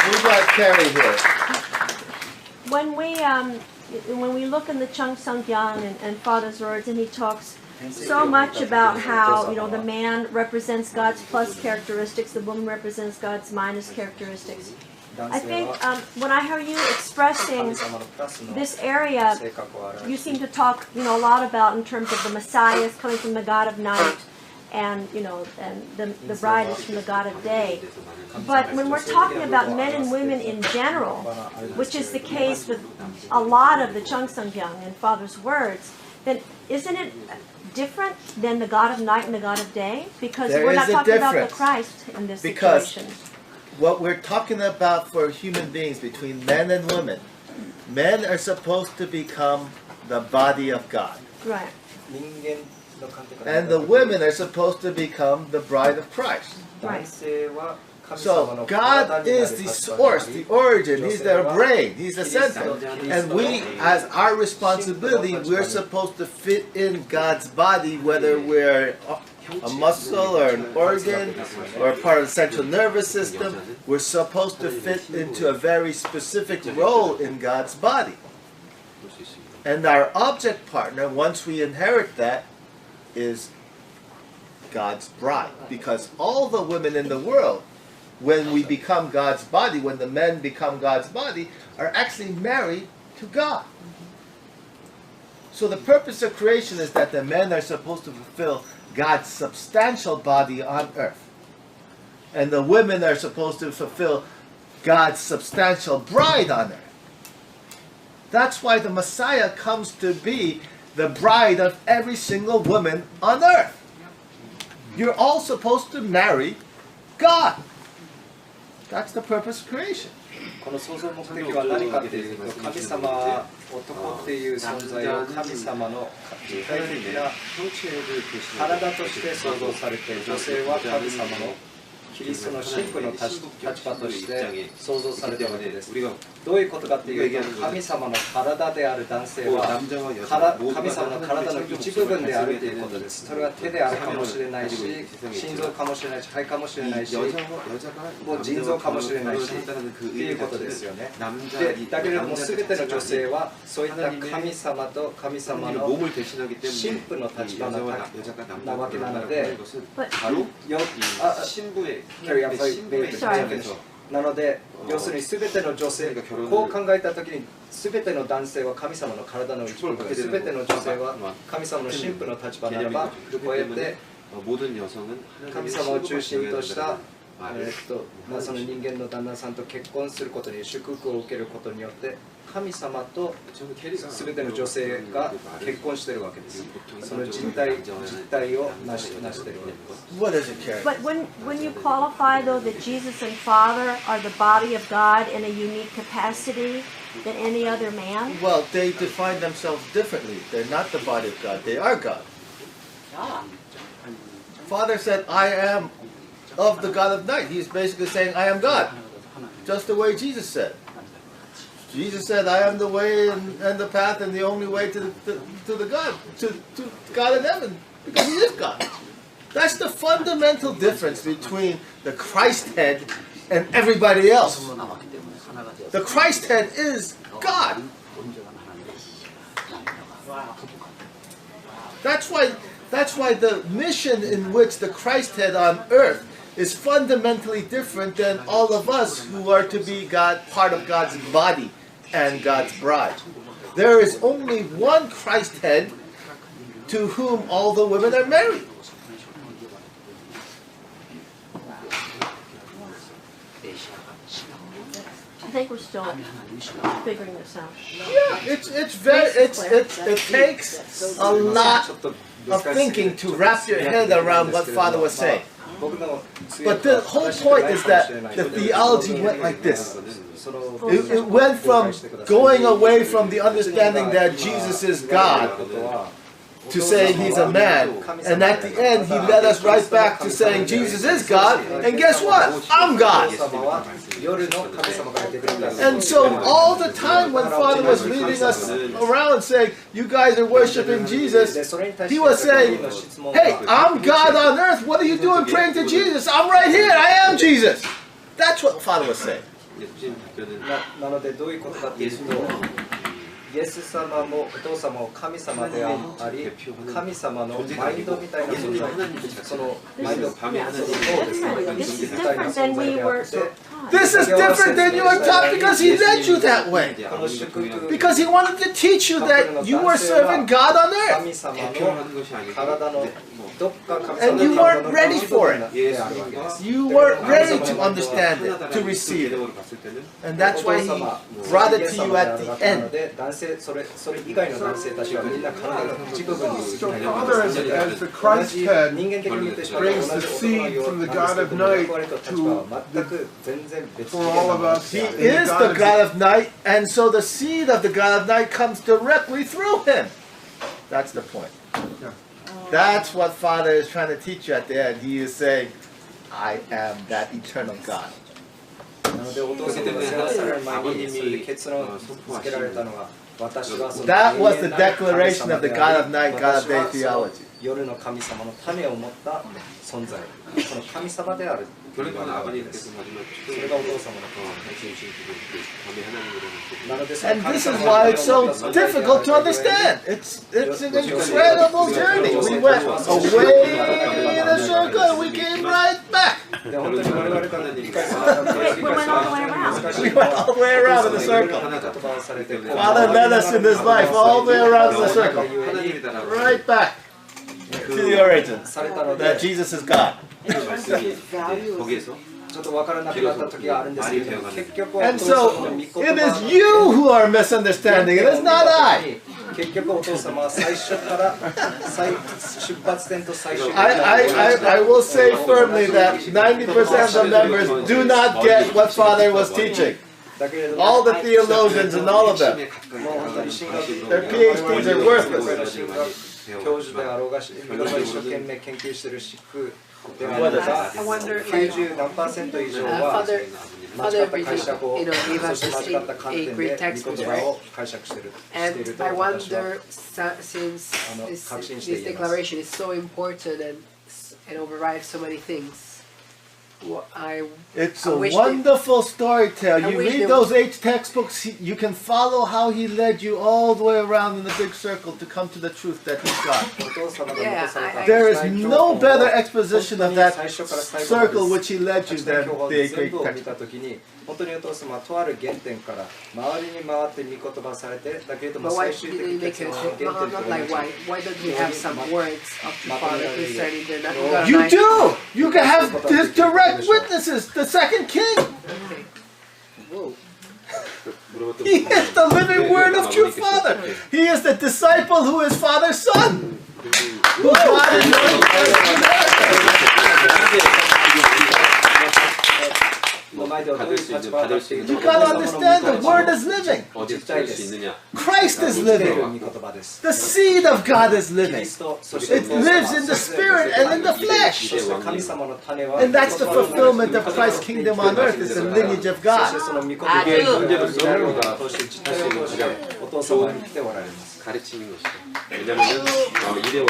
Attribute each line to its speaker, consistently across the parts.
Speaker 1: We got Carrie here.
Speaker 2: When we look in the Chung Sung Kyung and Father's words, and he talks so much about how, you know, the man represents God's plus characteristics, the woman represents God's minus characteristics. I think when I hear you expressing this area, you seem to talk, you know, a lot about in terms of the Messiah is coming from the God of night, and you know, and the bride is from the God of day. But when we're talking about men and women in general, which is the case with a lot of the Chung Sung Kyung and Father's words, then isn't it different than the God of night and the God of day? Because we're not talking about the Christ in this situation.
Speaker 1: What we're talking about for human beings, between men and women, men are supposed to become the body of God.
Speaker 2: Right.
Speaker 1: And the women are supposed to become the bride of Christ.
Speaker 2: Right.
Speaker 1: So God is the source, the origin, He's the brain, He's the center. And we, as our responsibility, we're supposed to fit in God's body, whether we're a muscle or an organ or a part of the central nervous system. We're supposed to fit into a very specific role in God's body. And our object partner, once we inherit that, is God's bride. Because all the women in the world, when we become God's body, when the men become God's body, are actually married to God. So the purpose of creation is that the men are supposed to fulfill God's substantial body on earth. And the women are supposed to fulfill God's substantial bride on earth. That's why the Messiah comes to be the bride of every single woman on earth. You're all supposed to marry God. That's the purpose of creation.
Speaker 3: この創造目的は何かっていうと、神様、男っていう存在を神様の具体的な体として創造されて、女性は神様のキリストの神父の立場として創造されたわけです。どういうことかっていうと、神様の体である男性は神様の体の一部分であるということです。それは手であるかもしれないし、心臓かもしれないし、肺かもしれないし、もう腎臓かもしれないしっていうことですよね。でだけれども全ての女性はそういった神様と神様の神父の立場なわけなので、なので、要するに全ての女性、こう考えたときに、全ての男性は神様の体の一部分、全ての女性は神様の神父の立場ならば、こうやって神様を中心としたその人間の旦那さんと結婚することに祝福を受けることによって、神様と全ての女性が結婚しているわけです。その実態を成しているわけです。
Speaker 2: But when you qualify though that Jesus and Father are the body of God in a unique capacity than any other man?
Speaker 1: Well, they define themselves differently. They're not the body of God. They are God. Father said, I am of the God of night. He's basically saying, I am God. Just the way Jesus said. Jesus said, I am the way and the path and the only way to God in heaven. Because He is God. That's the fundamental difference between the Christ head and everybody else. The Christ head is God. That's why the mission in which the Christ head on earth is fundamentally different than all of us who are to be part of God's body and God's bride. There is only one Christ head to whom all the women are married.
Speaker 2: I think we're still figuring this out.
Speaker 1: Yeah, it takes a lot of thinking to wrap your head around what Father was saying. But the whole point is that the theology went like this. It went from going away from the understanding that Jesus is God to saying He's a man. And at the end, He led us right back to saying Jesus is God. And guess what? I'm God. And so all the time when Father was leading us around saying, you guys are worshiping Jesus, He was saying, hey, I'm God on earth. What are you doing praying to Jesus? I'm right here. I am Jesus. That's what Father was saying.
Speaker 3: なのでどういうことかというと、イエス様もお父様も神様であり、神様のマインドみたいな存在、そのマインド、そうですね、意識みたいな存在であって、
Speaker 1: This is different than you were taught because he led you that way. Because he wanted to teach you that you were serving God on earth.
Speaker 3: 神様の体のどっか神様
Speaker 1: And
Speaker 3: の
Speaker 1: you weren't ready for it.
Speaker 3: であるわけです。
Speaker 1: You weren't ready to understand it, to receive it. And that's why he brought it to you at the
Speaker 3: なの
Speaker 1: end.
Speaker 3: で男性それ以外の男性たちはみんな体の一部分に
Speaker 4: So Father, as the Christ head,
Speaker 3: 人間的に見てしまう
Speaker 4: brings the seed from the God of night to
Speaker 3: 全く全然別
Speaker 4: for all of us.
Speaker 1: He
Speaker 4: and
Speaker 1: is the God of night, and so the seed of the God of night comes directly through him. That's the point. That's what Father is trying to teach you at the end. He is saying, I am that eternal God.
Speaker 3: なのでお父様が世話される前にそれで結論を付けられたのが私はその
Speaker 1: That was the declaration of the God of night, God of day theology.
Speaker 3: 夜の神様の種を持った存在、その神様である。それがお父様の
Speaker 1: And this is why it's so difficult to understand. It's an incredible journey. We went away in a circle and we came right back.
Speaker 2: We went all the way around.
Speaker 1: We went all the way around in a circle. Father led us in this life all the way around in the circle. Right back to the origin. That Jesus is God.
Speaker 3: ちょっと分からなくなった時があるんですけど、結局はお
Speaker 1: And
Speaker 3: 父様
Speaker 1: so
Speaker 3: の御言
Speaker 1: it
Speaker 3: 葉
Speaker 1: is you who are misunderstanding it. It's not I.
Speaker 3: 結局お父様は最初から出発点と最終
Speaker 1: I will say firmly that 90% of the members do not get what Father was teaching. All the theologians and all of them. Their PhDs are worthless.
Speaker 3: 教授であろうが、一生懸命研究しているシックであろうが、90何%以上は間違った解釈を、そして間違った観点で御言葉を解釈していると私は確信しています。
Speaker 5: declaration is so important and overrides so many things.
Speaker 1: It's a wonderful story tale. You read those 8 textbooks, you can follow how he led you all the way around in the big circle to come to the truth that he's God. There is no better exposition of that circle which he led you than the 8 great textbooks.
Speaker 3: 本当にお父様はとある原点から周りに回って御言葉されて、だけれども
Speaker 5: But why
Speaker 3: 最終
Speaker 5: did
Speaker 3: 的
Speaker 5: he
Speaker 3: に
Speaker 5: make
Speaker 3: 結
Speaker 5: it?
Speaker 3: 論の原点
Speaker 5: Not
Speaker 3: と
Speaker 5: like
Speaker 3: 同
Speaker 5: why don't we have some words of the Father concerning the God of
Speaker 1: You
Speaker 5: night?
Speaker 1: do! You can have his direct witnesses, the second king.
Speaker 5: Okay. Whoa.
Speaker 1: He is the living word of true Father. He is the disciple who is Father's son. Who God is You gotta understand the word is living. Christ is living. The seed of God is living. It lives in the spirit and in the flesh. And that's the fulfillment of Christ's kingdom on earth. It's the lineage of God.
Speaker 6: カレッジミングして왜냐면은 이래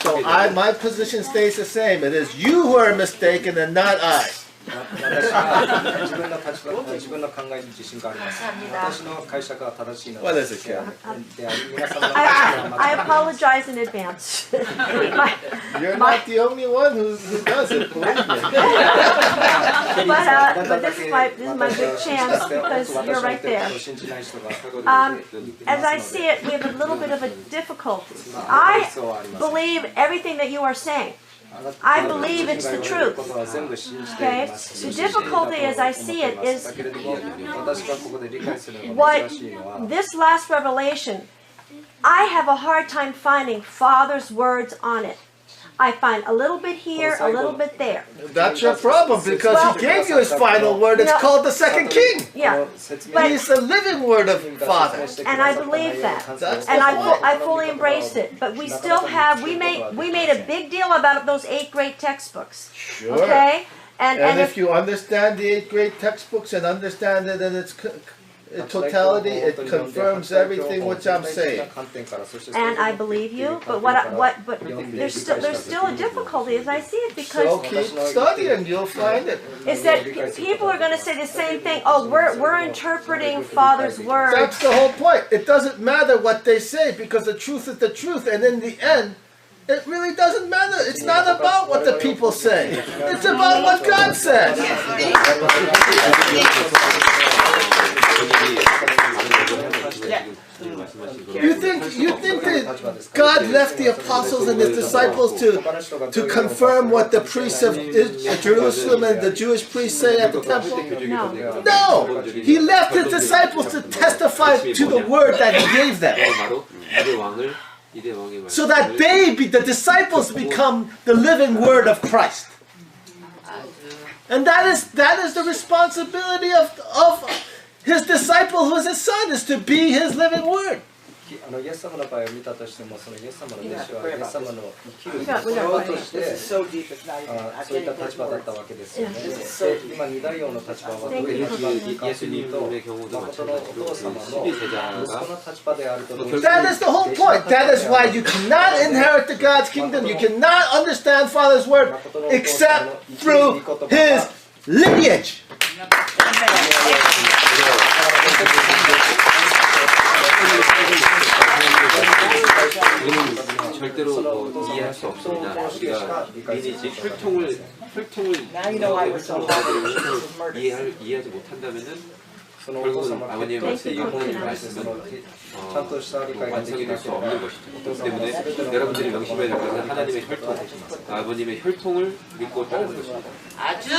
Speaker 1: So my position stays the same. It is you who are mistaken and not I.
Speaker 3: 私は自分の考えに自信があります。私の解釈は正しいので。
Speaker 1: What is it, Karen?
Speaker 2: I apologize in advance.
Speaker 1: You're not the only one who does it, believe me.
Speaker 2: But this is my big chance because you're right there. As I see it, we have a little bit of a difficulty. I believe everything that you are saying. I believe it's the truth. Okay? The difficulty as I see it is what this last revelation, I have a hard time finding Father's words on it. I find a little bit here, a little bit there.
Speaker 1: That's your problem because he gave you his final word. It's called the second king.
Speaker 2: Yeah. But,
Speaker 1: He's the living word of Father.
Speaker 2: and I believe that. And I fully embrace it. But we still have, we made a big deal about those 8 great textbooks.
Speaker 1: Sure.
Speaker 2: Okay?
Speaker 1: And if you understand the 8 great textbooks and understand it in totality, it confirms everything which I'm saying.
Speaker 2: And I believe you, but but there's still a difficulty as I see it,
Speaker 1: So
Speaker 2: because
Speaker 1: keep studying, you'll find it.
Speaker 2: is that people are going to say the same thing. Oh, we're interpreting Father's words.
Speaker 1: That's the whole point. It doesn't matter what they say because the truth is the truth, and in the end, it really doesn't matter. It's not about what the people say. It's about what God says. You think that God left the apostles and his disciples to confirm what the priests of Jerusalem and the Jewish priests say at the temple?
Speaker 2: No.
Speaker 1: No! He left his disciples to testify to the word that he gave them. So that the disciples become the living word of Christ. And that is the responsibility of his disciple who is his son, is to be his living word.
Speaker 3: イエス様の場合を見たとしても、そのイエス様の弟子はイエス様の生きる心としてそういった立場だったわけですよね。で今二大王の立場はどういう立場かというと、誠のお父様の息子の立場であると同時に。
Speaker 1: That is the whole point. That is why you cannot inherit the God's kingdom. You cannot understand Father's word except through his lineage.
Speaker 6: 우리는 절대로 이해할 수 없습니다. 우리가 리니지 혈통을 이해하지 못한다면은 결국은 아버님의 말씀, 영혼의 말씀은 완성이 될 수 없는 것이죠. 그렇기 때문에 여러분들이 명심해야 될 것은 하나님의 혈통, 아버님의 혈통을 믿고 따르는 것입니다.
Speaker 7: 아주.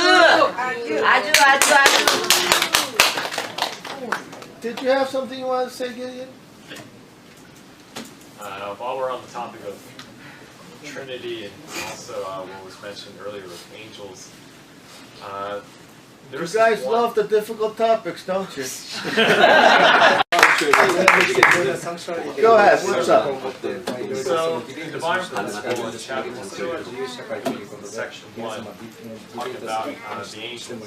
Speaker 1: Did you have something you want to say, Gideon?
Speaker 8: While we're on the topic of Trinity and also what was mentioned earlier with angels,
Speaker 1: You guys love the difficult topics, don't you? Go ahead, what's up?
Speaker 8: So, in Divine Principle in chapter 2, section 1, talking about the angels.